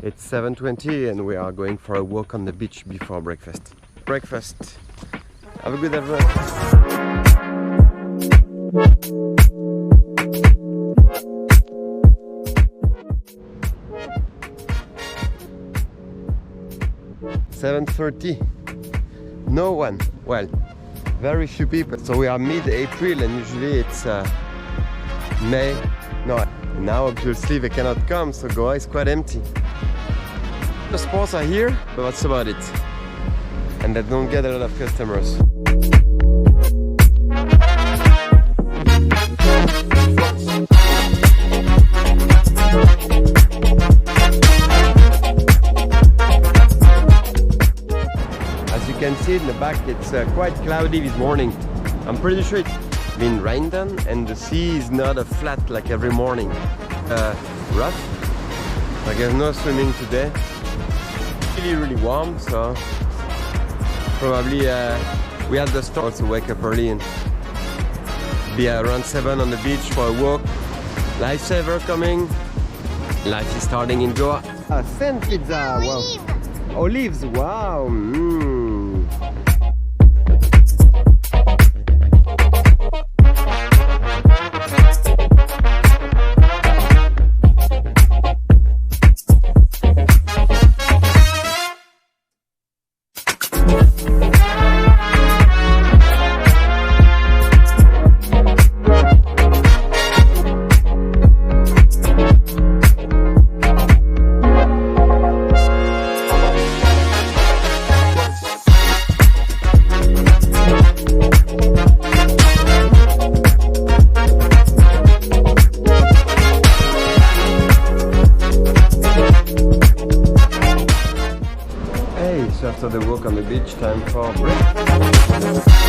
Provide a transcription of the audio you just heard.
It's 7:20 and we are going for a walk on the beach before breakfast. Breakfast. Have a good afternoon. "7:30. No one. Well, very few people. So we are mid-April and usually it's May. No, now obviously they cannot come, so Goa is quite empty. The sports are here, but that's about it. And they don't get a lot of customers. As you can see in the back, it's quite cloudy this morning. I'm pretty sure it's been rained on and the sea is not a flat like every morning. Rough. I guess no swimming today. Really warm, so probably we had the storm to wake up early and be around 7 on the beach for a walk. Lifesaver coming. Life is starting in Goa. Sand pizza. Wow. Olives. Wow. After the walk on the beach, time for breakfast.